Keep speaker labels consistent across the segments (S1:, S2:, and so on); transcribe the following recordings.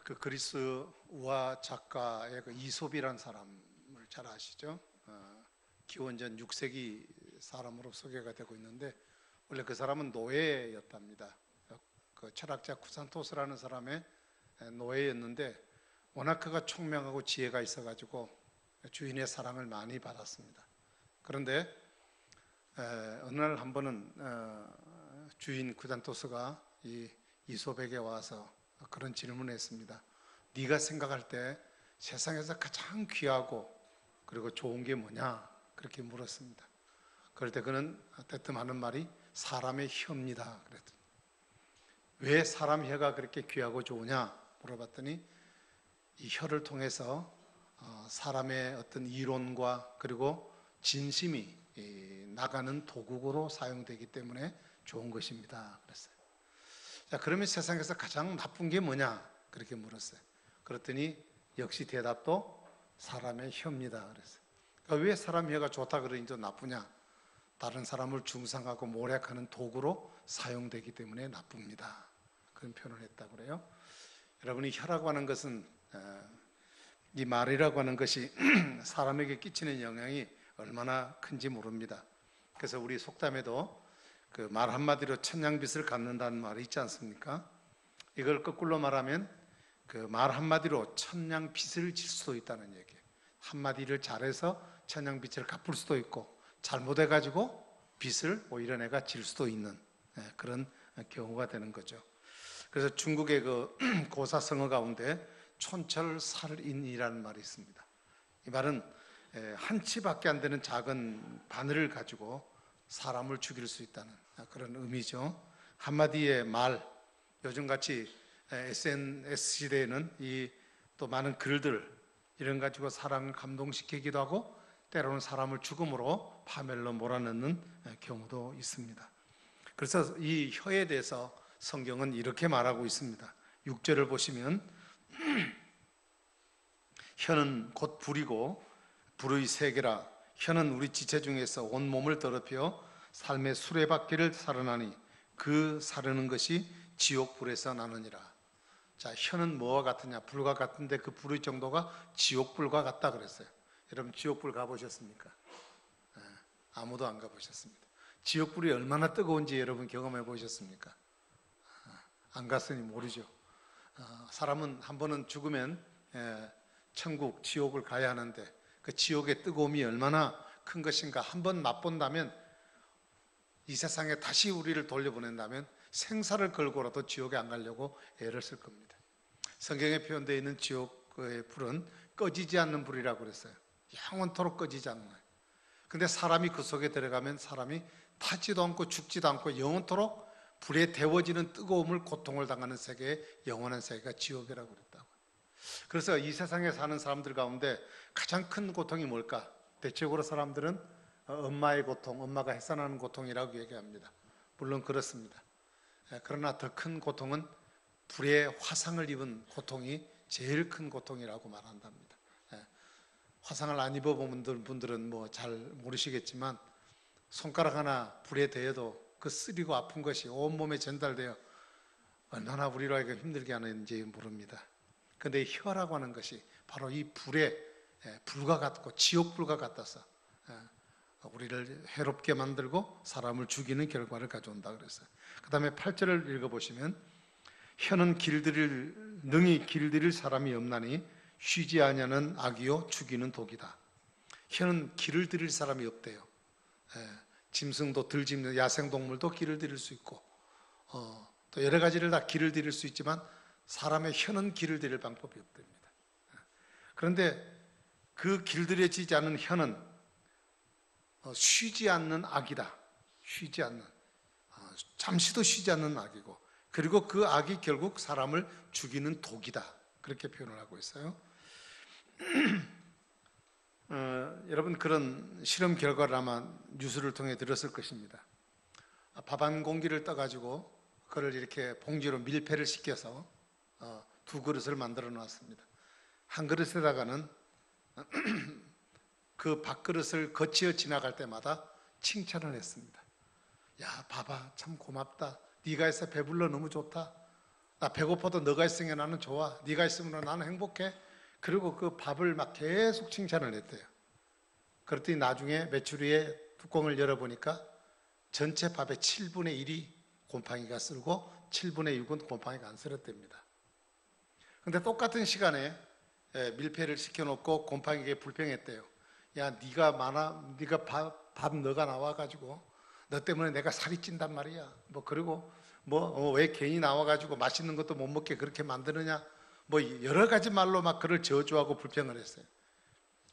S1: 그 그리스 우화 작가의 그 이솝이라는 사람을 잘 아시죠? 기원전 6세기 사람으로 소개가 되고 있는데 원래 그 사람은 노예였답니다. 그 철학자 쿠산토스라는 사람의 노예였는데 워낙 그가 총명하고 지혜가 있어가지고 주인의 사랑을 많이 받았습니다. 그런데 어느 날 한 번은 주인 쿠산토스가 이 이솝에게 와서 그런 질문을 했습니다. 네가 생각할 때 세상에서 가장 귀하고 그리고 좋은 게 뭐냐? 그렇게 물었습니다. 그럴 때 그는 대뜸 하는 말이 사람의 혀입니다. 그랬더니 왜 사람 혀가 그렇게 귀하고 좋으냐? 물어봤더니 이 혀를 통해서 사람의 어떤 이론과 그리고 진심이 나가는 도구로 사용되기 때문에 좋은 것입니다. 그랬어요. 자, 그러면 세상에서 가장 나쁜 게 뭐냐? 그렇게 물었어요. 그랬더니 역시 대답도 사람의 혀입니다. 그랬어요. 그러니까 왜 사람 혀가 좋다 그러니 또 나쁘냐? 다른 사람을 중상하고 모략하는 도구로 사용되기 때문에 나쁩니다. 그런 표현을 했다고 그래요. 여러분이 혀라고 하는 것은 이 말이라고 하는 것이 사람에게 끼치는 영향이 얼마나 큰지 모릅니다. 그래서 우리 속담에도 그 말 한마디로 천냥빚을 갚는다는 말이 있지 않습니까? 이걸 거꾸로 말하면 그 말 한마디로 천냥빚을 질 수도 있다는 얘기예요. 한마디를 잘해서 천냥빚을 갚을 수도 있고 잘못해가지고 빚을 오히려 내가 질 수도 있는 그런 경우가 되는 거죠. 그래서 중국의 그 고사성어 가운데 촌철살인이라는 말이 있습니다. 이 말은 한 치밖에 안 되는 작은 바늘을 가지고 사람을 죽일 수 있다는 그런 의미죠. 한마디의 말, 요즘같이 SNS 시대에는 이 또 많은 글들 이런 가지고 사람을 감동시키기도 하고 때로는 사람을 죽음으로 파멸로 몰아넣는 경우도 있습니다. 그래서 이 혀에 대해서 성경은 이렇게 말하고 있습니다. 6절을 보시면 혀는 곧 불이고 불의 세계라. 혀는 우리 지체 중에서 온 몸을 더럽혀 삶의 수레바퀴를 사르나니 그 사르는 것이 지옥불에서 나느니라. 자, 혀는 뭐와 같으냐? 불과 같은데 그 불의 정도가 지옥불과 같다 그랬어요. 여러분 지옥불 가보셨습니까? 아무도 안 가보셨습니다. 지옥불이 얼마나 뜨거운지 여러분 경험해 보셨습니까? 안 갔으니 모르죠. 사람은 한 번은 죽으면 천국, 지옥을 가야 하는데 그 지옥의 뜨거움이 얼마나 큰 것인가 한 번 맛본다면 이 세상에 다시 우리를 돌려보낸다면 생사를 걸고라도 지옥에 안 가려고 애를 쓸 겁니다. 성경에 표현되어 있는 지옥의 불은 꺼지지 않는 불이라고 그랬어요. 영원토록 꺼지지 않는 거예요. 근데 사람이 그 속에 들어가면 사람이 타지도 않고 죽지도 않고 영원토록 불에 데워지는 뜨거움을 고통을 당하는 세계에 영원한 세계가 지옥이라고 그랬다고. 그래서 이 세상에 사는 사람들 가운데 가장 큰 고통이 뭘까? 대체적으로 사람들은 엄마의 고통, 엄마가 해산하는 고통이라고 얘기합니다. 물론 그렇습니다. 그러나 더 큰 고통은 불의 화상을 입은 고통이 제일 큰 고통이라고 말한답니다. 화상을 안 입어본 분들은 뭐 잘 모르시겠지만 손가락 하나 불에 대어도 그 쓰리고 아픈 것이 온몸에 전달되어 얼마나 우리로 하여금 힘들게 하는지 모릅니다. 그런데 혀라고 하는 것이 바로 이 불에 불과 같고 지옥불과 같아서 우리를 해롭게 만들고 사람을 죽이는 결과를 가져온다 그랬어요. 그 다음에 8절을 읽어보시면 혀는 능히 길들일 사람이 없나니 쉬지 아니하는 악이요 죽이는 독이다. 혀는 길을 들일 사람이 없대요. 짐승도 들짐승, 야생동물도 길을 들일 수 있고 또 여러 가지를 다 길을 들일 수 있지만 사람의 혀는 길을 들일 방법이 없답니다. 그런데 그 길들여지지 않은 혀는 쉬지 않는 악이다. 쉬지 않는, 잠시도 쉬지 않는 악이고, 그리고 그 악이 결국 사람을 죽이는 독이다. 그렇게 표현을 하고 있어요. 여러분 그런 실험 결과를 아마 뉴스를 통해 들었을 것입니다. 밥 한 공기를 떠가지고 그걸 이렇게 봉지로 밀폐를 시켜서 두 그릇을 만들어 놨습니다. 한 그릇에다가는 그 밥그릇을 거치어 지나갈 때마다 칭찬을 했습니다. 야, 봐봐, 참 고맙다. 네가 해서 배불러 너무 좋다. 나 배고파도 너가 있으니까 나는 좋아. 네가 있으면 나는 행복해. 그리고 그 밥을 막 계속 칭찬을 했대요. 그랬더니 나중에 메추리에 뚜껑을 열어보니까 전체 밥의 7분의 1이 곰팡이가 쓸고 7분의 6은 곰팡이가 안 쓸었답니다. 근데 똑같은 시간에 밀폐를 시켜놓고 곰팡이에게 불평했대요. 야, 네가 밥 너가 나와가지고 너 때문에 내가 살이 찐단 말이야. 그리고 왜 괜히 나와가지고 맛있는 것도 못 먹게 그렇게 만드느냐. 여러 가지 말로 막 그를 저주하고 불평을 했어요.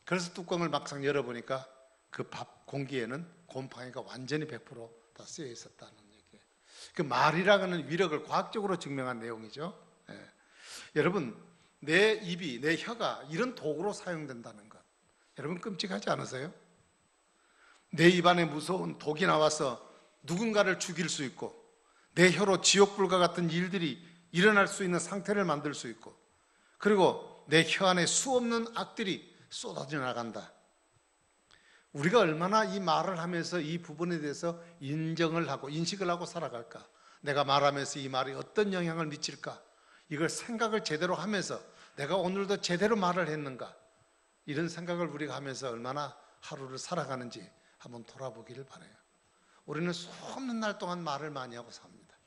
S1: 그래서 뚜껑을 막상 열어보니까 그 밥 공기에는 곰팡이가 완전히 100%다 쓰여 있었다는 얘기예요. 그 말이라는 위력을 과학적으로 증명한 내용이죠. 여러분, 내 입이, 내 혀가 이런 도구로 사용된다는 것, 여러분 끔찍하지 않으세요? 내 입안에 무서운 독이 나와서 누군가를 죽일 수 있고, 내 혀로 지옥불과 같은 일들이 일어날 수 있는 상태를 만들 수 있고, 그리고 내 혀 안에 수없는 악들이 쏟아져 나간다. 우리가 얼마나 이 말을 하면서 이 부분에 대해서 인정을 하고 인식을 하고 살아갈까? 내가 말하면서 이 말이 어떤 영향을 미칠까? 이걸 생각을 제대로 하면서 내가 오늘도 제대로 말을 했는가? 이런 생각을 우리가 하면서 얼마나 하루를 살아가는지 한번 돌아보기를 바라요. 우리는 수없는 날 동안 말을 많이 하고 삽니다.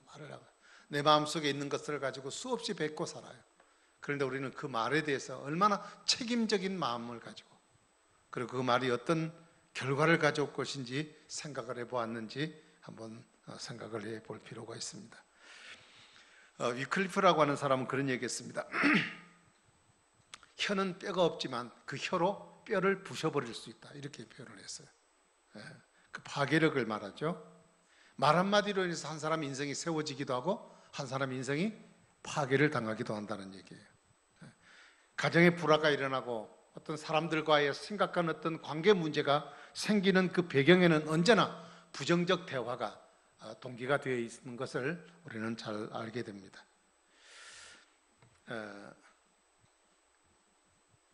S1: 말을 하고 내 마음속에 있는 것을 가지고 수없이 뱉고 살아요. 그런데 우리는 그 말에 대해서 얼마나 책임적인 마음을 가지고, 그리고 그 말이 어떤 결과를 가져올 것인지 생각을 해보았는지 한번 생각을 해볼 필요가 있습니다. 위클리프라고 하는 사람은 그런 얘기했습니다. 혀는 뼈가 없지만 그 혀로 뼈를 부셔버릴 수 있다, 이렇게 표현을 했어요. 그 파괴력을 말하죠. 말 한마디로 인해서 한 사람 인생이 세워지기도 하고 한 사람 인생이 파괴를 당하기도 한다는 얘기예요. 가정에 불화가 일어나고 어떤 사람들과의 심각한 어떤 관계 문제가 생기는 그 배경에는 언제나 부정적 대화가 동기가 되어 있는 것을 우리는 잘 알게 됩니다.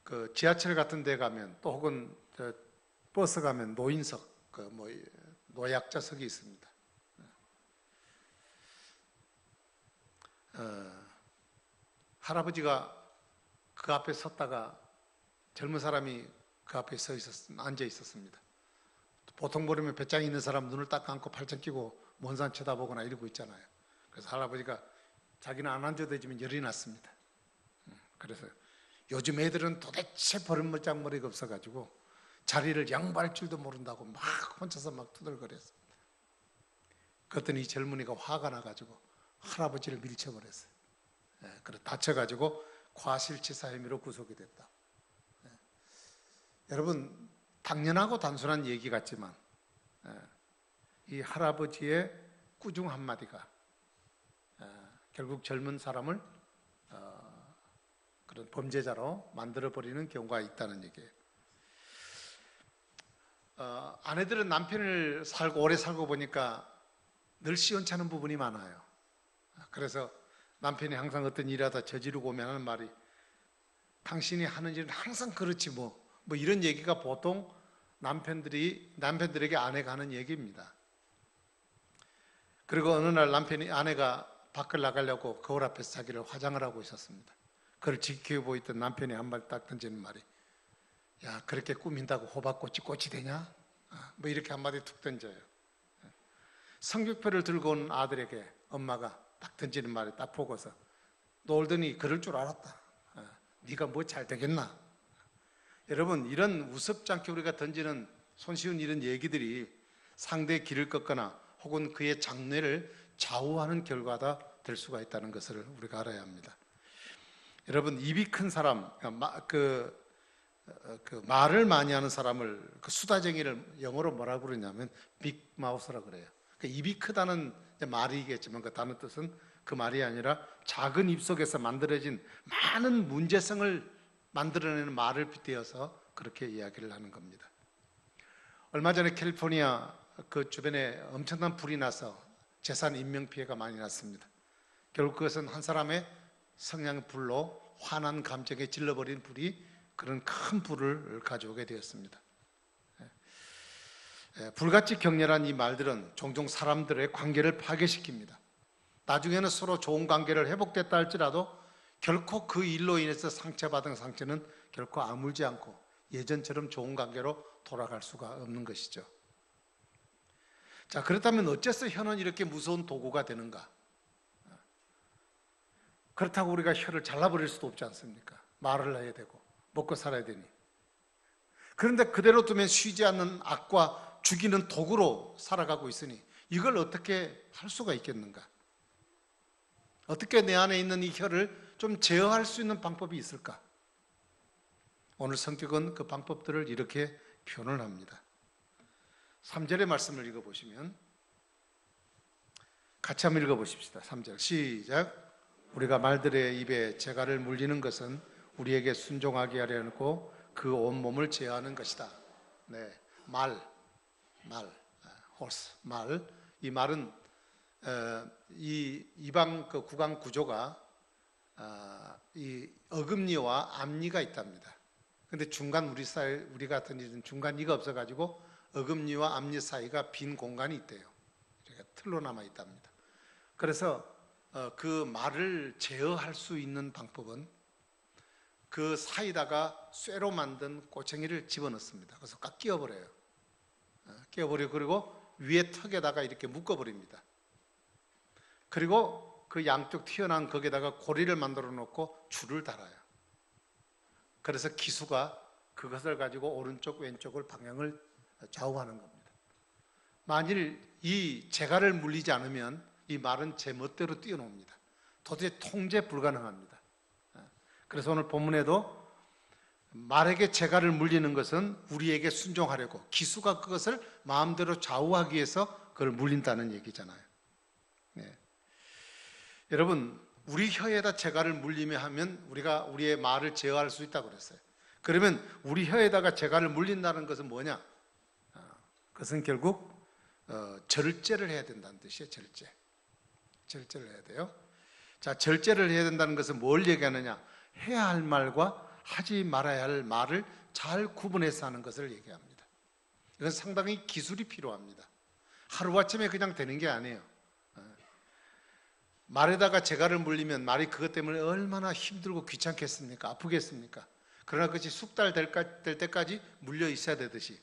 S1: 그 지하철 같은 데 가면 또 혹은 버스 가면 노인석, 노약자석이 있습니다. 할아버지가 그 앞에 섰다가 젊은 사람이 그 앞에 앉아 있었습니다. 보통 보면 배짱이 있는 사람 눈을 딱 감고 팔짱 끼고 먼 산 쳐다보거나 이러고 있잖아요. 그래서 할아버지가 자기는 안 앉아도 되지만 열이 났습니다. 그래서 요즘 애들은 도대체 버릇장머리가 없어가지고 자리를 양보할 줄도 모른다고 막 혼자서 막 투덜거렸습니다. 그랬더니 이 젊은이가 화가 나가지고 할아버지를 밀쳐버렸어요. 그래서 다쳐가지고 과실치사 혐의로 구속이 됐다. 여러분, 당연하고 단순한 얘기 같지만 이 할아버지의 꾸중 한마디가 결국 젊은 사람을 그런 범죄자로 만들어버리는 경우가 있다는 얘기예요. 아내들은 남편을 오래 살고 보니까 늘 시원찮은 부분이 많아요. 그래서 남편이 항상 어떤 일하다 저지르고 오면 하는 말이, 당신이 하는 일은 항상 그렇지 뭐 이런 얘기가 보통 남편들에게 아내가 하는 얘기입니다. 그리고 어느 날 아내가 밖을 나가려고 거울 앞에서 자기를 화장을 하고 있었습니다. 그걸 지켜보고 있던 남편이 한 말 딱 던지는 말이, 야, 그렇게 꾸민다고 호박꽃이 꽃이 되냐? 이렇게 한마디 툭 던져요. 성격표를 들고 온 아들에게 엄마가 딱 던지는 말이 딱 보고서, 놀더니 그럴 줄 알았다. 네가 뭐 잘 되겠나? 여러분, 이런 우습지 않게 우리가 던지는 손쉬운 이런 얘기들이 상대의 길을 꺾거나 혹은 그의 장래를 좌우하는 결과가 될 수가 있다는 것을 우리가 알아야 합니다. 여러분, 입이 큰 사람, 말을 많이 하는 사람을, 그 수다쟁이를 영어로 뭐라고 그러냐면 빅마우스라고 그래요. 입이 크다는 말이겠지만 그 단어 뜻은 그 말이 아니라 작은 입 속에서 만들어진 많은 문제성을 만들어내는 말을 빗대어서 그렇게 이야기를 하는 겁니다. 얼마 전에 캘리포니아 그 주변에 엄청난 불이 나서 재산 인명피해가 많이 났습니다. 결국 그것은 한 사람의 성향의 불로 화난 감정에 질러버린 불이 그런 큰 불을 가져오게 되었습니다. 불같이 격렬한 이 말들은 종종 사람들의 관계를 파괴시킵니다. 나중에는 서로 좋은 관계를 회복됐다 할지라도 결코 그 일로 인해서 상처받은 상처는 결코 아물지 않고 예전처럼 좋은 관계로 돌아갈 수가 없는 것이죠. 자, 그렇다면 어째서 혀는 이렇게 무서운 도구가 되는가? 그렇다고 우리가 혀를 잘라버릴 수도 없지 않습니까? 말을 해야 되고 먹고 살아야 되니. 그런데 그대로 두면 쉬지 않는 악과 죽이는 도구로 살아가고 있으니 이걸 어떻게 할 수가 있겠는가? 어떻게 내 안에 있는 이 혀를 좀 제어할 수 있는 방법이 있을까? 오늘 성격은 그 방법들을 이렇게 표현을 합니다. 3절의 말씀을 읽어보시면 같이 한번 읽어보십시다. 3절 시작. 우리가 말들의 입에 재갈을 물리는 것은 우리에게 순종하게 하려고 그 온몸을 제어하는 것이다. 네, 말, horse, 말. 이 말은 이 이방 그 구강 구조가 이 어금니와 앞니가 있답니다. 근데 중간 우리 같은 이는 중간 이가 없어가지고 어금니와 앞니 사이가 빈 공간이 있대요. 그러니까 틀로 남아 있답니다. 그래서 그 말을 제어할 수 있는 방법은 그 사이다가 쇠로 만든 꼬챙이를 집어넣습니다. 그래서 꽉 끼워버려요. 끼워버리고 그리고 위에 턱에다가 이렇게 묶어버립니다. 그리고 그 양쪽 튀어나온 거기에다가 고리를 만들어 놓고 줄을 달아요. 그래서 기수가 그것을 가지고 오른쪽 왼쪽을 방향을 좌우하는 겁니다. 만일 이 재갈을 물리지 않으면 이 말은 제 멋대로 뛰어놉니다. 도저히 통제 불가능합니다. 그래서 오늘 본문에도 말에게 재갈을 물리는 것은 우리에게 순종하려고 기수가 그것을 마음대로 좌우하기 위해서 그걸 물린다는 얘기잖아요. 네. 여러분, 우리 혀에다 재갈을 물리며 하면 우리가 우리의 말을 제어할 수 있다고 그랬어요. 그러면 우리 혀에다가 재갈을 물린다는 것은 뭐냐? 그것은 결국 절제를 해야 된다는 뜻이에요. 절제를 해야 돼요. 자, 절제를 해야 된다는 것은 뭘 얘기하느냐? 해야 할 말과 하지 말아야 할 말을 잘 구분해서 하는 것을 얘기합니다. 이건 상당히 기술이 필요합니다. 하루아침에 그냥 되는 게 아니에요. 말에다가 재갈을 물리면 말이 그것 때문에 얼마나 힘들고 귀찮겠습니까? 아프겠습니까? 그러나 그것이 숙달될 때까지 물려 있어야 되듯이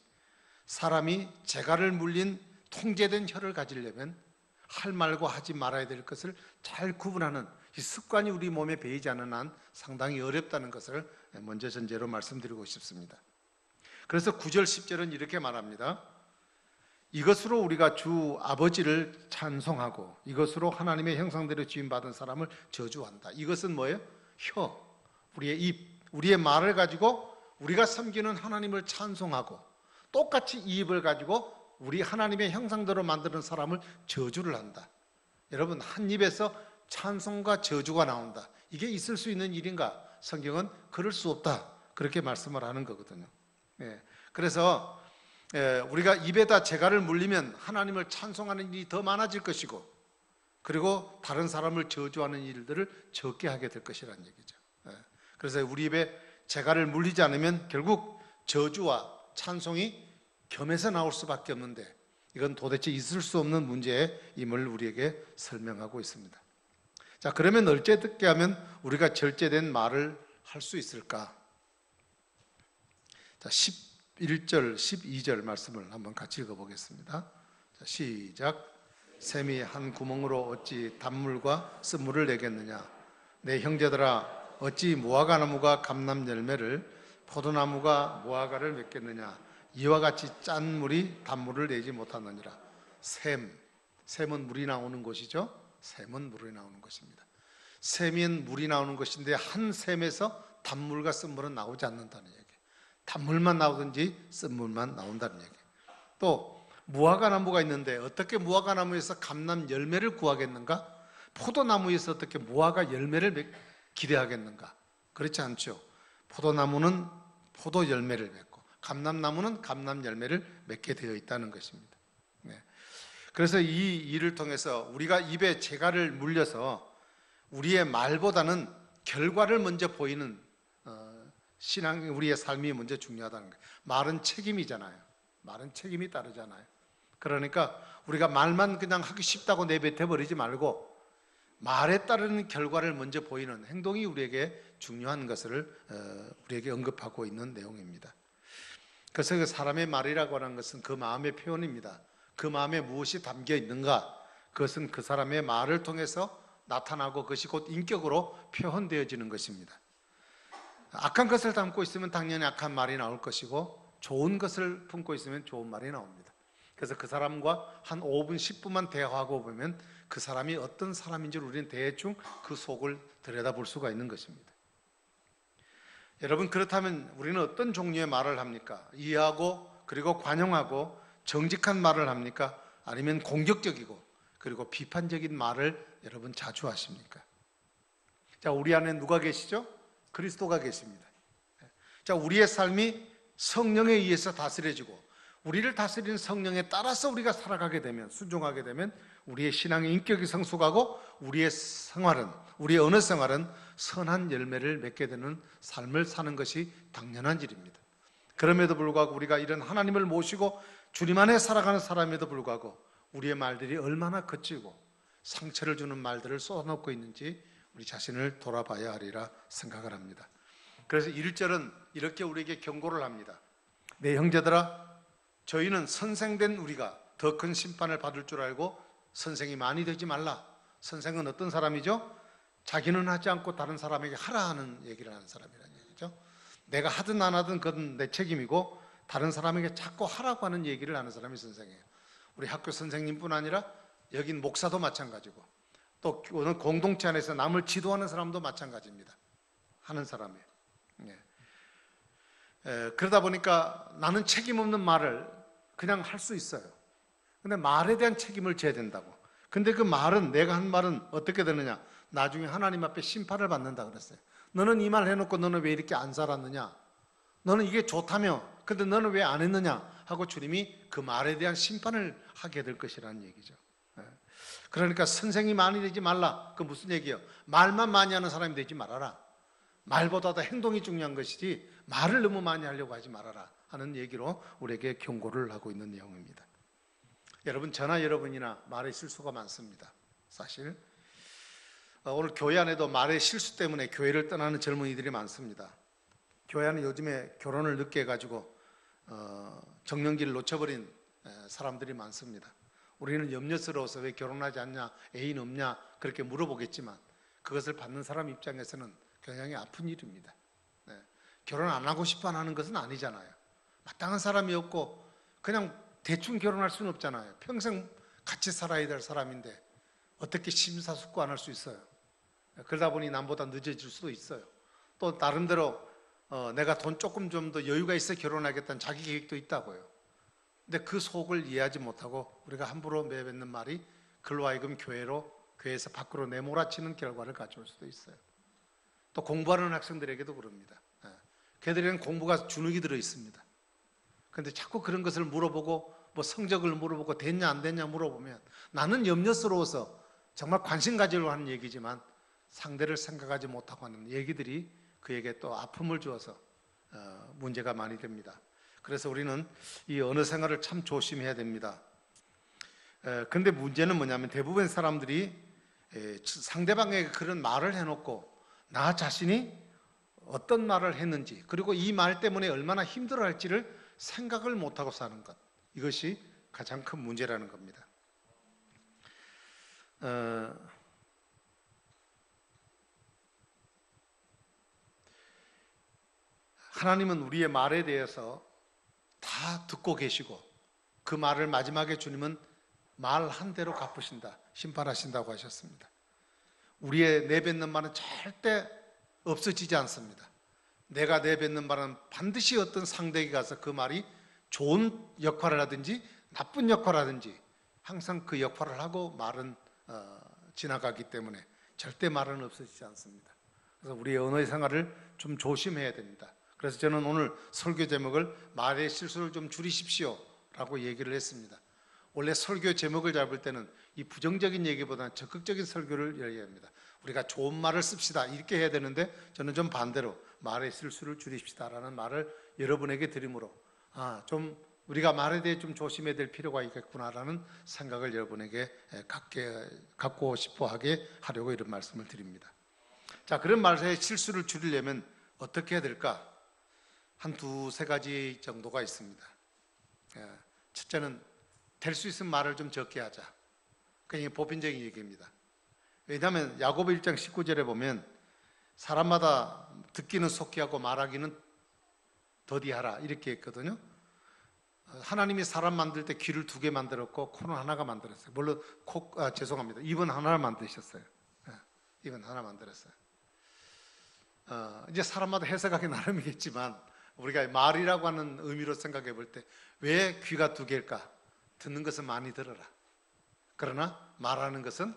S1: 사람이 재갈을 물린 통제된 혀를 가지려면 할 말과 하지 말아야 될 것을 잘 구분하는 이 습관이 우리 몸에 배이지 않은 한 상당히 어렵다는 것을 먼저 전제로 말씀드리고 싶습니다. 그래서 9절 10절은 이렇게 말합니다. 이것으로 우리가 주 아버지를 찬송하고 이것으로 하나님의 형상대로 지음받은 사람을 저주한다. 이것은 뭐예요? 혀, 우리의 입, 우리의 말을 가지고 우리가 섬기는 하나님을 찬송하고 똑같이 이 입을 가지고 우리 하나님의 형상대로 만드는 사람을 저주를 한다. 여러분, 한 입에서 찬송과 저주가 나온다. 이게 있을 수 있는 일인가? 성경은 그럴 수 없다. 그렇게 말씀을 하는 거거든요. 그래서 우리가 입에다 재갈을 물리면 하나님을 찬송하는 일이 더 많아질 것이고 그리고 다른 사람을 저주하는 일들을 적게 하게 될 것이라는 얘기죠. 그래서 우리 입에 재갈을 물리지 않으면 결국 저주와 찬송이 겸해서 나올 수밖에 없는데 이건 도대체 있을 수 없는 문제임을 우리에게 설명하고 있습니다. 자, 그러면 어떻게 하면 우리가 절제된 말을 할 수 있을까? 자, 11절, 12절 말씀을 한번 같이 읽어보겠습니다. 자, 시작. 샘이 한 구멍으로 어찌 단물과 쓴물을 내겠느냐? 내 형제들아, 어찌 무화과나무가 감람 열매를 포도나무가 무화과를 맺겠느냐? 이와 같이 짠 물이 단물을 내지 못하느니라. 샘은 물이 나오는 곳이죠. 샘은 물이 나오는 것입니다. 샘은 물이 나오는 것인데 한 샘에서 단물과 쓴물은 나오지 않는다는 얘기. 단물만 나오든지 쓴물만 나온다는 얘기. 또 무화과나무가 있는데 어떻게 무화과나무에서 감람 열매를 구하겠는가? 포도나무에서 어떻게 무화과 열매를 기대하겠는가? 그렇지 않죠. 포도나무는 포도 열매를 맺고 감람나무는 감람 열매를 맺게 되어 있다는 것입니다. 그래서 이 일을 통해서 우리가 입에 재갈을 물려서 우리의 말보다는 결과를 먼저 보이는 신앙, 우리의 삶이 먼저 중요하다는 거예요. 말은 책임이잖아요. 말은 책임이 따르잖아요. 그러니까 우리가 말만 그냥 하기 쉽다고 내뱉어 버리지 말고 말에 따르는 결과를 먼저 보이는 행동이 우리에게 중요한 것을 우리에게 언급하고 있는 내용입니다. 그래서 그 사람의 말이라고 하는 것은 그 마음의 표현입니다. 그 마음에 무엇이 담겨 있는가, 그것은 그 사람의 말을 통해서 나타나고 그것이 곧 인격으로 표현되어지는 것입니다. 악한 것을 담고 있으면 당연히 악한 말이 나올 것이고 좋은 것을 품고 있으면 좋은 말이 나옵니다. 그래서 그 사람과 한 5분, 10분만 대화하고 보면 그 사람이 어떤 사람인지를 우리는 대충 그 속을 들여다볼 수가 있는 것입니다. 여러분, 그렇다면 우리는 어떤 종류의 말을 합니까? 이해하고 그리고 관용하고 정직한 말을 합니까? 아니면 공격적이고 그리고 비판적인 말을 여러분 자주 하십니까? 자, 우리 안에 누가 계시죠? 그리스도가 계십니다. 자, 우리의 삶이 성령에 의해서 다스려지고 우리를 다스리는 성령에 따라서 우리가 살아가게 되면, 순종하게 되면 우리의 신앙의 인격이 성숙하고 우리의 생활은, 우리의 언어 생활은 선한 열매를 맺게 되는 삶을 사는 것이 당연한 일입니다. 그럼에도 불구하고 우리가 이런 하나님을 모시고 주님 안에 살아가는 사람에도 불구하고 우리의 말들이 얼마나 거칠고 상처를 주는 말들을 쏟아놓고 있는지 우리 자신을 돌아봐야 하리라 생각을 합니다. 그래서 1절은 이렇게 우리에게 경고를 합니다. 내 형제들아, 저희는 선생된 우리가 더 큰 심판을 받을 줄 알고 선생이 많이 되지 말라. 선생은 어떤 사람이죠? 자기는 하지 않고 다른 사람에게 하라 하는 얘기를 하는 사람이라는 얘기죠. 내가 하든 안 하든 그건 내 책임이고 다른 사람에게 자꾸 하라고 하는 얘기를 하는 사람이 선생이에요. 우리 학교 선생님뿐 아니라 여긴 목사도 마찬가지고 또 어느 공동체 안에서 남을 지도하는 사람도 마찬가지입니다. 하는 사람이에요. 그러다 보니까 나는 책임 없는 말을 그냥 할 수 있어요. 근데 말에 대한 책임을 져야 된다고. 근데 그 말은, 내가 한 말은 어떻게 되느냐? 나중에 하나님 앞에 심판을 받는다 그랬어요. 너는 이 말 해놓고 너는 왜 이렇게 안 살았느냐? 너는 이게 좋다며, 근데 너는 왜 안 했느냐? 하고 주님이 그 말에 대한 심판을 하게 될 것이라는 얘기죠. 그러니까 선생이 많이 되지 말라. 그 무슨 얘기예요? 말만 많이 하는 사람이 되지 말아라. 말보다 더 행동이 중요한 것이지 말을 너무 많이 하려고 하지 말아라 하는 얘기로 우리에게 경고를 하고 있는 내용입니다. 여러분, 저나 여러분이나 말의 실수가 많습니다. 사실 오늘 교회 안에도 말의 실수 때문에 교회를 떠나는 젊은이들이 많습니다. 교회 안에 요즘에 결혼을 늦게 해가지고 정년기를 놓쳐버린 사람들이 많습니다. 우리는 염려스러워서 왜 결혼하지 않냐, 애인 없냐 그렇게 물어보겠지만 그것을 받는 사람 입장에서는 굉장히 아픈 일입니다. 결혼 안 하고 싶어 하는 것은 아니잖아요. 마땅한 사람이 없고 그냥 대충 결혼할 수는 없잖아요. 평생 같이 살아야 될 사람인데 어떻게 심사숙고안 할 수 있어요. 그러다 보니 남보다 늦어질 수도 있어요. 또 나름대로 내가 돈 조금 좀 더 여유가 있어 결혼하겠다는 자기 계획도 있다고요. 근데 그 속을 이해하지 못하고 우리가 함부로 내뱉는 말이 그로 하여금 교회에서 밖으로 내몰아치는 결과를 가져올 수도 있어요. 또 공부하는 학생들에게도 그럽니다. 걔들에는 공부가 주눅이 들어 있습니다. 그런데 자꾸 그런 것을 물어보고 뭐 성적을 물어보고 됐냐 안 됐냐 물어보면 나는 염려스러워서 정말 관심 가지려고 하는 얘기지만 상대를 생각하지 못하고 하는 얘기들이 그에게 또 아픔을 주어서 문제가 많이 됩니다. 그래서 우리는 이 언어 생활을 참 조심해야 됩니다. 그런데 문제는 뭐냐면 대부분 사람들이 상대방에게 그런 말을 해놓고 나 자신이 어떤 말을 했는지 그리고 이 말 때문에 얼마나 힘들어할지를 생각을 못하고 사는 것, 이것이 가장 큰 문제라는 겁니다. 하나님은 우리의 말에 대해서 다 듣고 계시고 그 말을 마지막에 주님은 말한 대로 갚으신다, 심판하신다고 하셨습니다. 우리의 내뱉는 말은 절대 없어지지 않습니다. 내가 내뱉는 말은 반드시 어떤 상대에게 가서 그 말이 좋은 역할을 하든지 나쁜 역할을 하든지 항상 그 역할을 하고 말은 지나가기 때문에 절대 말은 없어지지 않습니다. 그래서 우리의 언어의 생활을 좀 조심해야 됩니다. 그래서 저는 오늘 설교 제목을 말의 실수를 좀 줄이십시오 라고 얘기를 했습니다. 원래 설교 제목을 잡을 때는 이 부정적인 얘기보다는 적극적인 설교를 얘기합니다. 우리가 좋은 말을 씁시다 이렇게 해야 되는데 저는 좀 반대로 말의 실수를 줄입시다 라는 말을 여러분에게 드림으로 좀 우리가 말에 대해 좀 조심해야 될 필요가 있겠구나라는 생각을 여러분에게 갖고 싶어 하게 하려고 이런 말씀을 드립니다. 자, 그런 말의 실수를 줄이려면 어떻게 해야 될까? 한 두세 가지 정도가 있습니다. 첫째는 될 수 있으면 말을 좀 적게 하자. 그게 보편적인 얘기입니다. 왜냐하면 야고보 1장 19절에 보면 사람마다 듣기는 속히 하고 말하기는 더디하라 이렇게 했거든요. 하나님이 사람 만들 때 귀를 2개 만들었고 코는 하나가 만들었어요. 물론 죄송합니다. 입은 하나를 만드셨어요. 입은 하나 만들었어요. 이제 사람마다 해석하기 나름이겠지만 우리가 말이라고 하는 의미로 생각해 볼 때 왜 귀가 2개일까? 듣는 것은 많이 들어라. 그러나 말하는 것은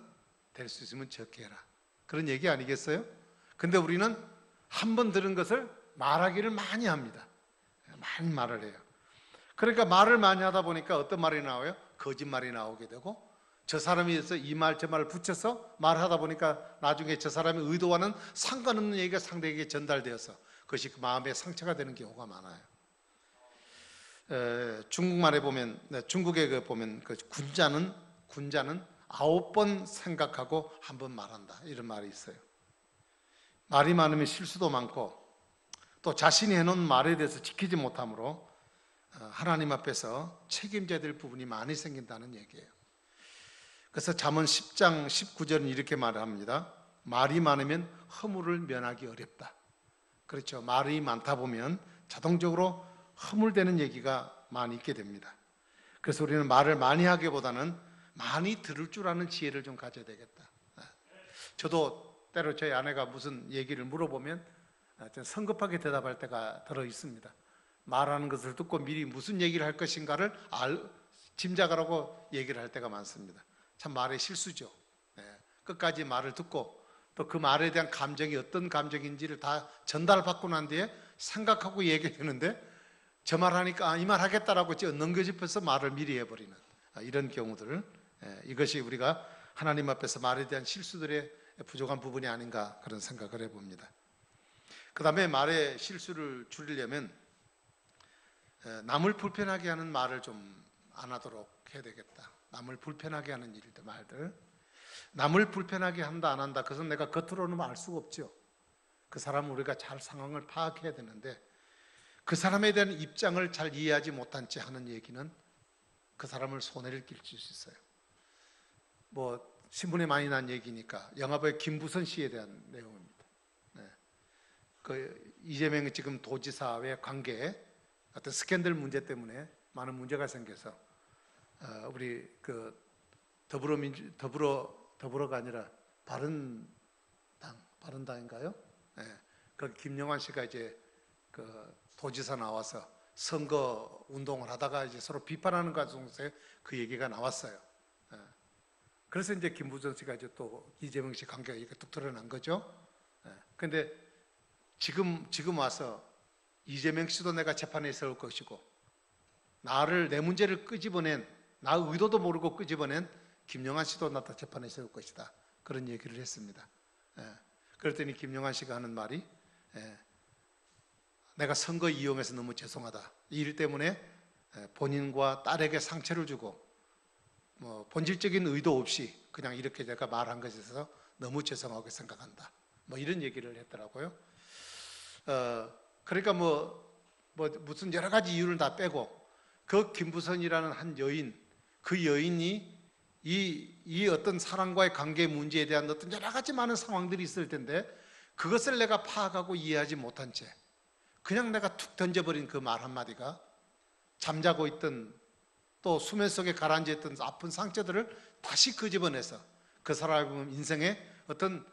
S1: 될 수 있으면 적게 해라. 그런 얘기 아니겠어요? 근데 우리는 한 번 들은 것을 말하기를 많이 합니다. 많이 말을 해요. 그러니까 말을 많이 하다 보니까 어떤 말이 나와요? 거짓말이 나오게 되고 저 사람이 있어 이 말 저 말을 붙여서 말하다 보니까 나중에 저 사람의 의도와는 상관없는 얘기가 상대에게 전달되어서 그것이 그 마음에 상처가 되는 경우가 많아요. 중국말에 보면 중국에 보면 그 군자는 9번 생각하고 한 번 말한다 이런 말이 있어요. 말이 많으면 실수도 많고 또 자신이 해놓은 말에 대해서 지키지 못함으로 하나님 앞에서 책임져야 될 부분이 많이 생긴다는 얘기예요. 그래서 잠언 10장 19절은 이렇게 말합니다. 말이 많으면 허물을 면하기 어렵다. 그렇죠. 말이 많다 보면 자동적으로 허물되는 얘기가 많이 있게 됩니다. 그래서 우리는 말을 많이 하기보다는 많이 들을 줄 아는 지혜를 좀 가져야 되겠다. 저도 때로 저희 아내가 무슨 얘기를 물어보면 성급하게 대답할 때가 들어 있습니다. 말하는 것을 듣고 미리 무슨 얘기를 할 것인가를 짐작하라고 얘기를 할 때가 많습니다. 참 말의 실수죠. 끝까지 말을 듣고 또 그 말에 대한 감정이 어떤 감정인지를 다 전달받고 난 뒤에 생각하고 얘기하는데 저 말하니까 이 말 하겠다라고 넘겨짚어서 말을 미리 해버리는 이런 경우들, 이것이 우리가 하나님 앞에서 말에 대한 실수들의 부족한 부분이 아닌가 그런 생각을 해봅니다. 그 다음에 말의 실수를 줄이려면 남을 불편하게 하는 말을 좀 안 하도록 해야 되겠다. 남을 불편하게 하는 일들, 말들. 남을 불편하게 한다 안 한다 그것은 내가 겉으로는 알 수가 없죠. 그 사람은 우리가 잘 상황을 파악해야 되는데 그 사람에 대한 입장을 잘 이해하지 못한 채 하는 얘기는 그 사람을 손해를 끼칠 수 있어요. 뭐 신문에 많이 난 얘기니까 영화배우 김부선 씨에 대한 내용입니다. 그 이재명이 지금 도지사와의 관계에 어떤 스캔들 문제 때문에 많은 문제가 생겨서 우리 그 더불어가 아니라 바른당인가요? 그 김영환 씨가 이제 그 도지사 나와서 선거 운동을 하다가 이제 서로 비판하는 과정에서 그 얘기가 나왔어요. 그래서 이제 김부선 씨가 이제 또 이재명 씨 관계가 이렇게 뚝 드러난 거죠. 근데 지금 와서 이재명 씨도 내가 재판에 세울 것이고 내 문제를 끄집어낸 나 의도도 모르고 끄집어낸 김영환 씨도 나도 재판에 세울 것이다. 그런 얘기를 했습니다. 그랬더니 김영환 씨가 하는 말이 내가 선거 이용해서 너무 죄송하다. 이 일 때문에 본인과 딸에게 상처를 주고 뭐 본질적인 의도 없이 그냥 이렇게 내가 말한 것에 있어서 너무 죄송하게 생각한다. 뭐 이런 얘기를 했더라고요. 그러니까 무슨 여러 가지 이유를 다 빼고 그 김부선이라는 한 여인, 그 여인이 이 어떤 사람과의 관계 문제에 대한 어떤 여러 가지 많은 상황들이 있을 텐데 그것을 내가 파악하고 이해하지 못한 채 그냥 내가 툭 던져버린 그 말 한마디가 잠자고 있던 또 수면 속에 가라앉아 있던 아픈 상처들을 다시 끄집어내서 그 사람의 인생에 어떤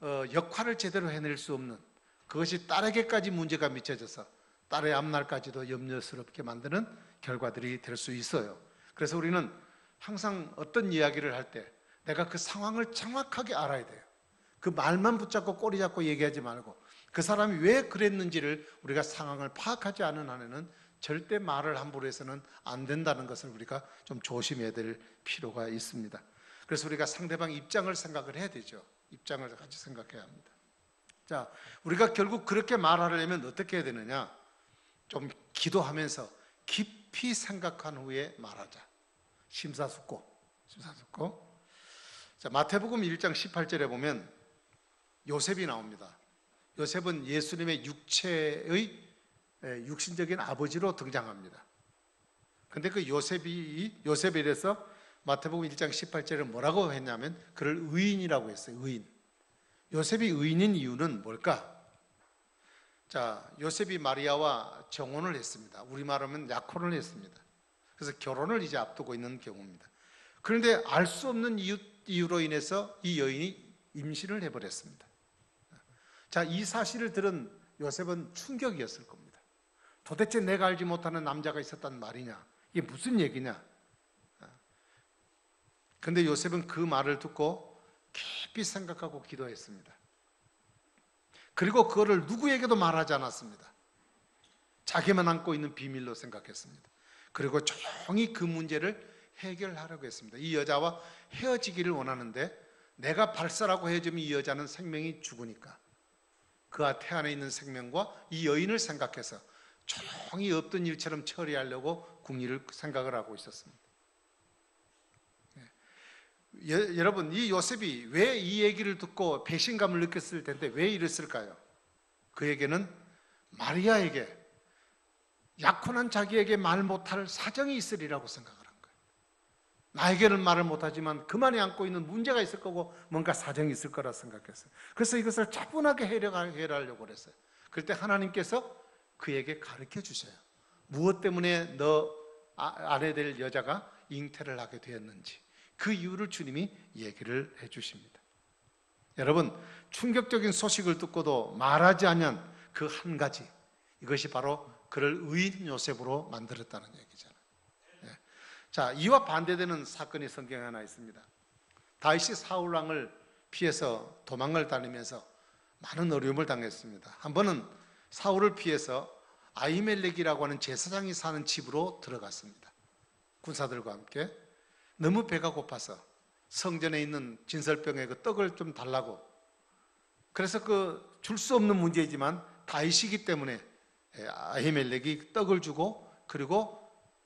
S1: 역할을 제대로 해낼 수 없는 그것이 딸에게까지 문제가 미쳐져서 딸의 앞날까지도 염려스럽게 만드는 결과들이 될 수 있어요. 그래서 우리는 항상 어떤 이야기를 할 때 내가 그 상황을 정확하게 알아야 돼요. 그 말만 붙잡고 꼬리 잡고 얘기하지 말고 그 사람이 왜 그랬는지를 우리가 상황을 파악하지 않은 한에는 절대 말을 함부로 해서는 안 된다는 것을 우리가 좀 조심해야 될 필요가 있습니다. 그래서 우리가 상대방 입장을 생각을 해야 되죠. 입장을 같이 생각해야 합니다. 자, 우리가 결국 그렇게 말하려면 어떻게 해야 되느냐? 좀 기도하면서 깊이 생각한 후에 말하자. 심사숙고. 자, 마태복음 1장 18절에 보면 요셉이 나옵니다. 요셉은 예수님의 육신적인 아버지로 등장합니다. 근데 그 요셉에 대해서 마태복음 1장 18절에 뭐라고 했냐면 그를 의인이라고 했어요. 의인. 요셉이 의인인 이유는 뭘까? 자, 요셉이 마리아와 정혼을 했습니다. 우리말 하면 약혼을 했습니다. 그래서 결혼을 이제 앞두고 있는 경우입니다. 그런데 알 수 없는 이유로 인해서 이 여인이 임신을 해버렸습니다. 자, 이 사실을 들은 요셉은 충격이었을 겁니다. 도대체 내가 알지 못하는 남자가 있었단 말이냐? 이게 무슨 얘기냐? 근데 요셉은 그 말을 듣고 깊이 생각하고 기도했습니다. 그리고 그거를 누구에게도 말하지 않았습니다. 자기만 안고 있는 비밀로 생각했습니다. 그리고 조용히 그 문제를 해결하려고 했습니다. 이 여자와 헤어지기를 원하는데 내가 발설하고 헤어지면 이 여자는 생명이 죽으니까 그 태 안에 있는 생명과 이 여인을 생각해서 조용히 없던 일처럼 처리하려고 궁리를 생각을 하고 있었습니다. 여러분, 이 요셉이 왜 이 얘기를 듣고 배신감을 느꼈을 텐데 왜 이랬을까요? 그에게는 마리아에게 약혼한 자기에게 말 못할 사정이 있으리라고 생각을 한 거예요. 나에게는 말을 못하지만 그만이 안고 있는 문제가 있을 거고 뭔가 사정이 있을 거라 생각했어요. 그래서 이것을 차분하게 해결하려고 그랬어요. 그럴 때 하나님께서 그에게 가르쳐 주셔요. 무엇 때문에 너 아내 될 여자가 잉태를 하게 되었는지 그 이유를 주님이 얘기를 해 주십니다. 여러분, 충격적인 소식을 듣고도 말하지 않은 그 한 가지, 이것이 바로 그를 의인 요셉으로 만들었다는 얘기잖아요. 자, 이와 반대되는 사건이 성경에 하나 있습니다. 다윗이 사울 왕을 피해서 도망을 다니면서 많은 어려움을 당했습니다. 한 번은 사울을 피해서 아히멜렉이라고 하는 제사장이 사는 집으로 들어갔습니다. 군사들과 함께. 너무 배가 고파서 성전에 있는 진설병에 그 떡을 좀 달라고. 그래서 그 줄 수 없는 문제이지만 다윗이기 때문에 아히멜렉이 떡을 주고 그리고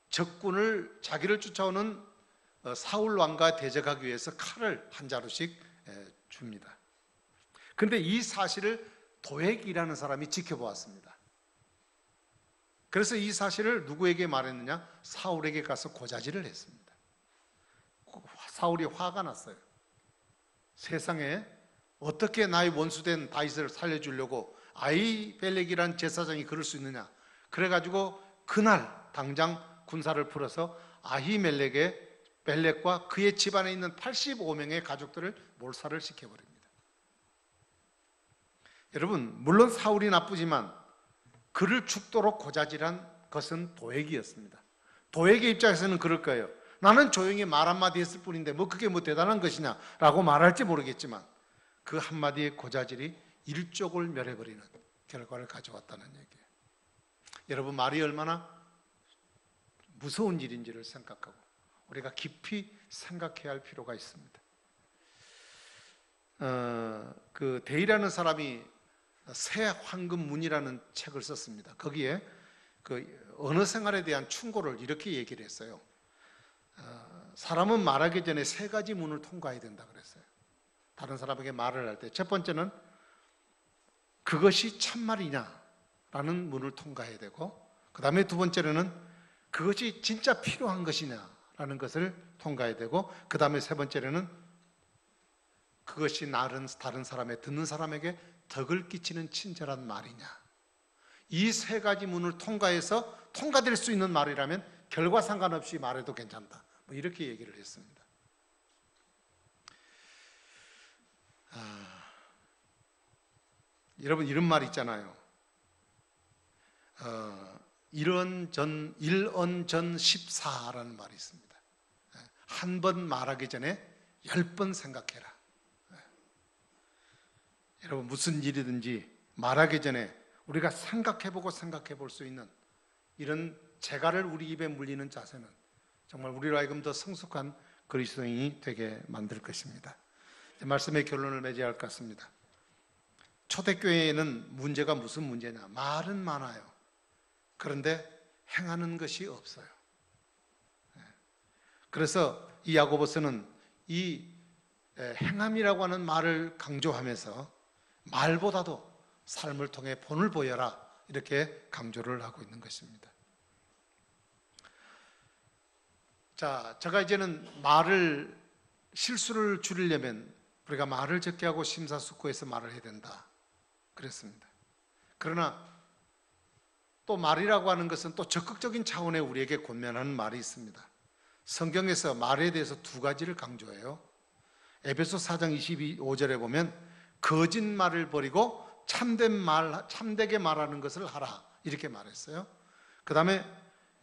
S1: 적군을 자기를 쫓아오는 사울 왕과 대적하기 위해서 칼을 한 자루씩 줍니다. 그런데 이 사실을 도액이라는 사람이 지켜보았습니다. 그래서 이 사실을 누구에게 말했느냐? 사울에게 가서 고자질을 했습니다. 사울이 화가 났어요. 세상에 어떻게 나의 원수된 다윗을 살려주려고 아히멜렉이라는 제사장이 그럴 수 있느냐? 그래가지고 그날 당장 군사를 풀어서 아히멜렉과 그의 집안에 있는 85명의 가족들을 몰살을 시켜버립니다. 여러분, 물론 사울이 나쁘지만 그를 죽도록 고자질한 것은 도액이었습니다. 도액의 입장에서는 그럴 거예요. 나는 조용히 말 한마디 했을 뿐인데 뭐 그게 뭐 대단한 것이냐 라고 말할지 모르겠지만 그 한마디의 고자질이 일족을 멸해버리는 결과를 가져왔다는 얘기예요. 여러분, 말이 얼마나 무서운 일인지를 생각하고 우리가 깊이 생각해야 할 필요가 있습니다. 그 데이라는 사람이 새 황금문이라는 책을 썼습니다. 거기에 그 언어 생활에 대한 충고를 이렇게 얘기를 했어요. 사람은 말하기 전에 세 가지 문을 통과해야 된다 그랬어요. 다른 사람에게 말을 할 때 첫 번째는 그것이 참말이냐라는 문을 통과해야 되고, 그 다음에 두 번째로는 그것이 진짜 필요한 것이냐라는 것을 통과해야 되고, 그 다음에 세 번째로는 그것이 다른 사람의 듣는 사람에게 덕을 끼치는 친절한 말이냐. 이 세 가지 문을 통과해서 통과될 수 있는 말이라면 결과 상관없이 말해도 괜찮다. 뭐 이렇게 얘기를 했습니다. 여러분, 이런 말 있잖아요. 일언전 14라는 말이 있습니다. 한 번 말하기 전에 10번 생각해라. 여러분, 무슨 일이든지 말하기 전에 우리가 생각해보고 생각해볼 수 있는 이런 재갈을 우리 입에 물리는 자세는 정말 우리로 하여금 더 성숙한 그리스도인이 되게 만들 것입니다. 말씀의 결론을 맺어야 할 것 같습니다. 초대교회에는 문제가 무슨 문제냐? 말은 많아요. 그런데 행하는 것이 없어요. 그래서 이 야고보서는 이 행함이라고 하는 말을 강조하면서 말보다도 삶을 통해 본을 보여라, 이렇게 강조를 하고 있는 것입니다. 자, 제가 이제는 실수를 줄이려면 우리가 말을 적게 하고 심사숙고해서 말을 해야 된다 그랬습니다. 그러나 또 말이라고 하는 것은 또 적극적인 차원의 우리에게 권면하는 말이 있습니다. 성경에서 말에 대해서 두 가지를 강조해요. 에베소 4장 25절에 보면 거짓말을 버리고 참되게 말하는 것을 하라, 이렇게 말했어요. 그 다음에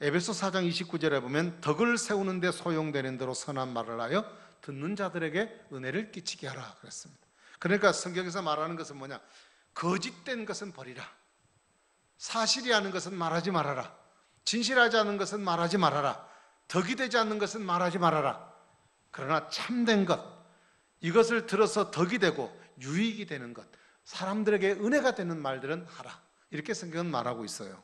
S1: 에베소 4장 29절에 보면 덕을 세우는 데 소용되는 대로 선한 말을 하여 듣는 자들에게 은혜를 끼치게 하라 그랬습니다. 그러니까 성경에서 말하는 것은 뭐냐? 거짓된 것은 버리라, 사실이 아닌 것은 말하지 말아라, 진실하지 않은 것은 말하지 말아라, 덕이 되지 않는 것은 말하지 말아라. 그러나 참된 것, 이것을 들어서 덕이 되고 유익이 되는 것, 사람들에게 은혜가 되는 말들은 하라, 이렇게 성경은 말하고 있어요.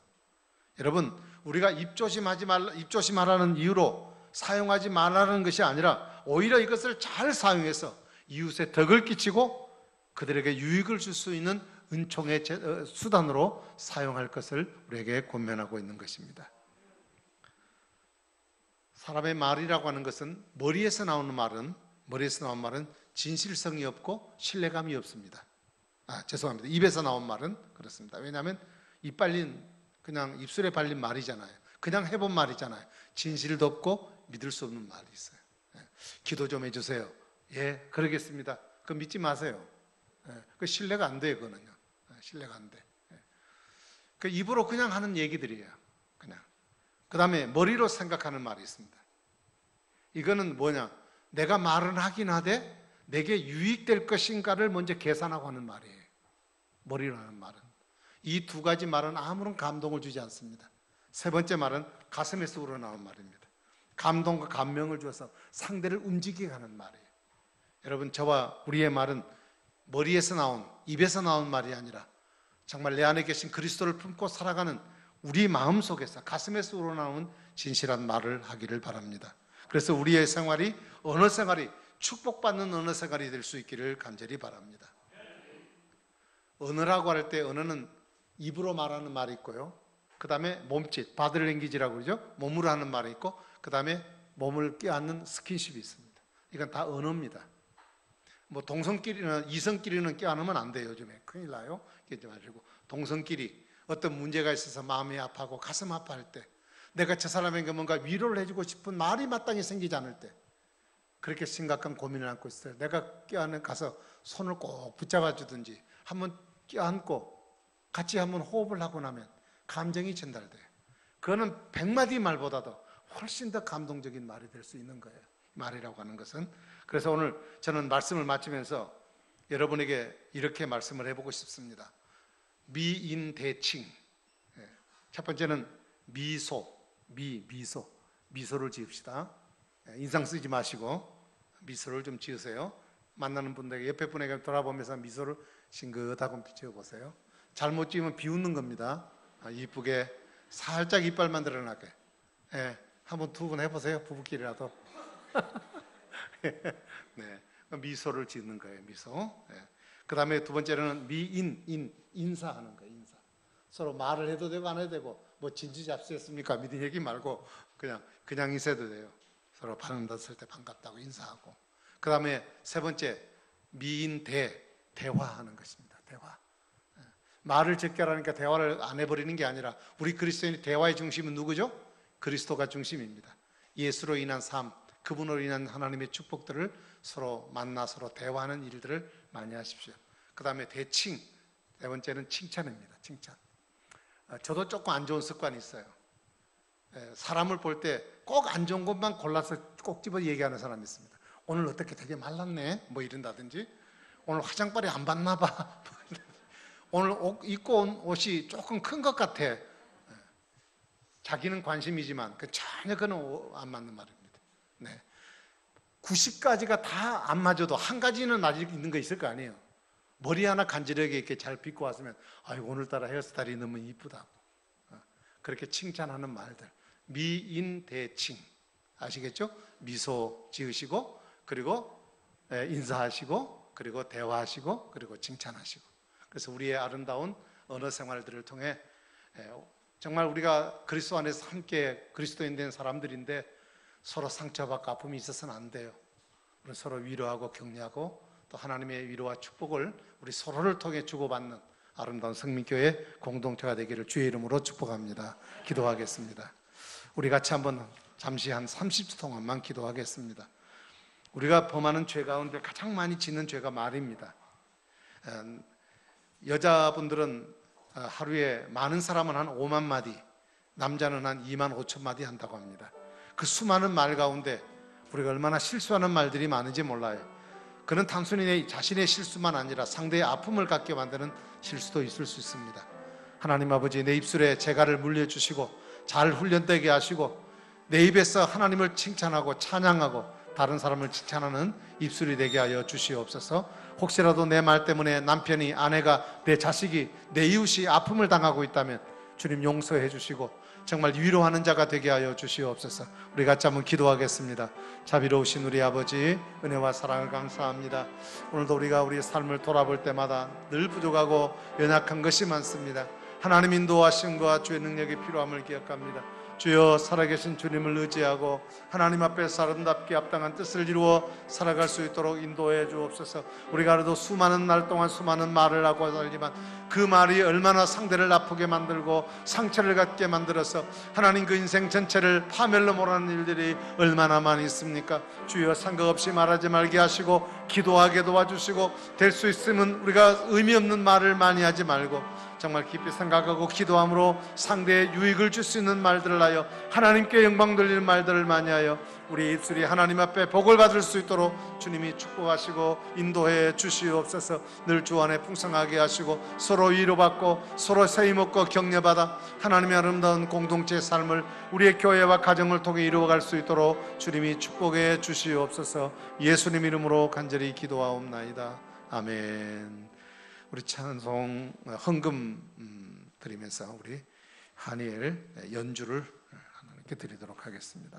S1: 여러분, 우리가 입조심하라는 이유로 사용하지 말라는 것이 아니라 오히려 이것을 잘 사용해서 이웃에 덕을 끼치고 그들에게 유익을 줄 수 있는 은총의 수단으로 사용할 것을 우리에게 권면하고 있는 것입니다. 사람의 말이라고 하는 것은 머리에서 나오는 말은 진실성이 없고 신뢰감이 없습니다. 죄송합니다. 입에서 나온 말은 그렇습니다. 왜냐하면 그냥 입술에 발린 말이잖아요. 그냥 해본 말이잖아요. 진실도 없고 믿을 수 없는 말이 있어요. 기도 좀 해주세요. 예, 그러겠습니다. 그거 믿지 마세요. 그 신뢰가 안 돼요. 그거는요. 신뢰가 안 돼. 그 입으로 그냥 하는 얘기들이에요. 그냥. 그 다음에 머리로 생각하는 말이 있습니다. 이거는 뭐냐? 내가 말은 하긴 하되 내게 유익될 것인가를 먼저 계산하고 하는 말이에요. 머리로 하는 말은. 이 두 가지 말은 아무런 감동을 주지 않습니다. 세 번째 말은 가슴에서 우러나온 말입니다. 감동과 감명을 주어서 상대를 움직이게 하는 말이에요. 여러분, 저와 우리의 말은 머리에서 나온, 입에서 나온 말이 아니라 정말 내 안에 계신 그리스도를 품고 살아가는 우리 마음 속에서 가슴에서 우러나오는 진실한 말을 하기를 바랍니다. 그래서 우리의 생활이, 언어 생활이 축복받는 언어 생활이 될 수 있기를 간절히 바랍니다. 언어라고 할 때 언어는 입으로 말하는 말이 있고요. 그 다음에 몸짓, 바디랭귀지라고 그러죠. 몸으로 하는 말이 있고, 그 다음에 몸을 껴안는 스킨십이 있습니다. 이건 다 언어입니다. 뭐 이성끼리는 껴안으면 안 돼요. 요즘에 큰일 나요. 끼지 마시고, 동성끼리 어떤 문제가 있어서 마음이 아파하고 가슴 아파할 때, 내가 저 사람에게 뭔가 위로를 해주고 싶은 말이 마땅히 생기지 않을 때, 그렇게 심각한 고민을 안고 있어요. 내가 가서 손을 꼭 붙잡아 주든지 한번 껴안고 같이 한번 호흡을 하고 나면 감정이 전달돼요. 그거는 100마디 말보다도 훨씬 더 감동적인 말이 될 수 있는 거예요. 말이라고 하는 것은. 그래서 오늘 저는 말씀을 마치면서 여러분에게 이렇게 말씀을 해보고 싶습니다. 미인대칭. 첫 번째는 미소를 지읍시다. 인상 쓰지 마시고 미소를 좀 지으세요. 만나는 분들에게, 옆에 분에게 돌아보면서 미소를 싱긋하고 지어보세요. 잘못 지으면 비웃는 겁니다. 이쁘게 살짝 이빨만 드러나게. 한번 두 분 해보세요. 부부끼리라도. 네, 미소를 짓는 거예요. 미소. 그 다음에 두 번째는 인사하는 거예요. 인사. 서로 말을 해도 되고 안 해도 되고, 뭐 진지잡수했습니까? 믿은 얘기 말고 그냥 인사해도 돼요. 서로 반갑을 때 반갑다고 인사하고. 그 다음에 세 번째, 대화하는 것입니다. 대화. 말을 적게 하라니까 대화를 안 해버리는 게 아니라, 우리 그리스도인의 대화의 중심은 누구죠? 그리스도가 중심입니다. 예수로 인한 삶, 그분으로 인한 하나님의 축복들을 서로 만나 서로 대화하는 일들을 많이 하십시오. 그 다음에 대칭, 네 번째는 칭찬입니다. 칭찬. 저도 조금 안 좋은 습관이 있어요. 사람을 볼 때 꼭 안 좋은 것만 골라서 꼭 집어 얘기하는 사람이 있습니다. 오늘 어떻게 되게 말랐네, 뭐 이런다든지, 오늘 화장빨이 안 봤나 봐, 오늘 입고 온 옷이 조금 큰 것 같아. 자기는 관심이지만 전혀 그는 안 맞는 말입니다. 90가지가 다 안 맞아도 한 가지는 아직 있는 거 있을 거 아니에요. 머리 하나 간지러게 이렇게 잘 빗고 왔으면, 아이고 오늘따라 헤어스타일이 너무 이쁘다고. 그렇게 칭찬하는 말들. 미인대칭. 아시겠죠? 미소 지으시고 그리고 인사하시고 그리고 대화하시고 그리고 칭찬하시고. 그래서 우리의 아름다운 언어 생활들을 통해 정말 우리가 그리스도 안에서 함께 그리스도인 된 사람들인데 서로 상처받고 아픔이 있어서는 안 돼요. 우리 서로 위로하고 격려하고 또 하나님의 위로와 축복을 우리 서로를 통해 주고받는 아름다운 성민교회 공동체가 되기를 주의 이름으로 축복합니다. 기도하겠습니다. 우리 같이 한번 잠시 한 30초 동안만 기도하겠습니다. 우리가 범하는 죄 가운데 가장 많이 짓는 죄가 말입니다. 여자분들은 하루에 많은 사람은 한 5만 마디, 남자는 한 2만 5천 마디 한다고 합니다. 그 수많은 말 가운데 우리가 얼마나 실수하는 말들이 많은지 몰라요. 그는 단순히 자신의 실수만 아니라 상대의 아픔을 갖게 만드는 실수도 있을 수 있습니다. 하나님 아버지, 내 입술에 재갈을 물려주시고 잘 훈련되게 하시고 내 입에서 하나님을 칭찬하고 찬양하고 다른 사람을 칭찬하는 입술이 되게 하여 주시옵소서. 혹시라도 내 말 때문에 남편이, 아내가, 내 자식이, 내 이웃이 아픔을 당하고 있다면 주님 용서해 주시고 정말 위로하는 자가 되게 하여 주시옵소서. 우리 같이 한번 기도하겠습니다. 자비로우신 우리 아버지, 은혜와 사랑을 감사합니다. 오늘도 우리가 우리의 삶을 돌아볼 때마다 늘 부족하고 연약한 것이 많습니다. 하나님 인도하심과 주의 능력이 필요함을 기억합니다. 주여, 살아계신 주님을 의지하고 하나님 앞에서 아름답게 합당한 뜻을 이루어 살아갈 수 있도록 인도해 주옵소서. 우리가 하루도 수많은 날 동안 수많은 말을 하고 살지만 그 말이 얼마나 상대를 아프게 만들고 상처를 갖게 만들어서 하나님 그 인생 전체를 파멸로 몰아넣는 일들이 얼마나 많이 있습니까? 주여, 상관없이 말하지 말게 하시고 기도하게 도와주시고 될 수 있으면 우리가 의미 없는 말을 많이 하지 말고 정말 깊이 생각하고 기도함으로 상대의 유익을 줄 수 있는 말들을 하여 하나님께 영광 돌리는 말들을 많이 하여 우리 입술이 하나님 앞에 복을 받을 수 있도록 주님이 축복하시고 인도해 주시옵소서. 늘 주 안에 풍성하게 하시고 서로 위로받고 서로 세임없고 격려받아 하나님의 아름다운 공동체의 삶을 우리의 교회와 가정을 통해 이루어갈 수 있도록 주님이 축복해 주시옵소서. 예수님 이름으로 간절히 기도하옵나이다. 아멘. 우리 찬송 헌금 드리면서 우리 한이엘 연주를 하나님께 드리도록 하겠습니다.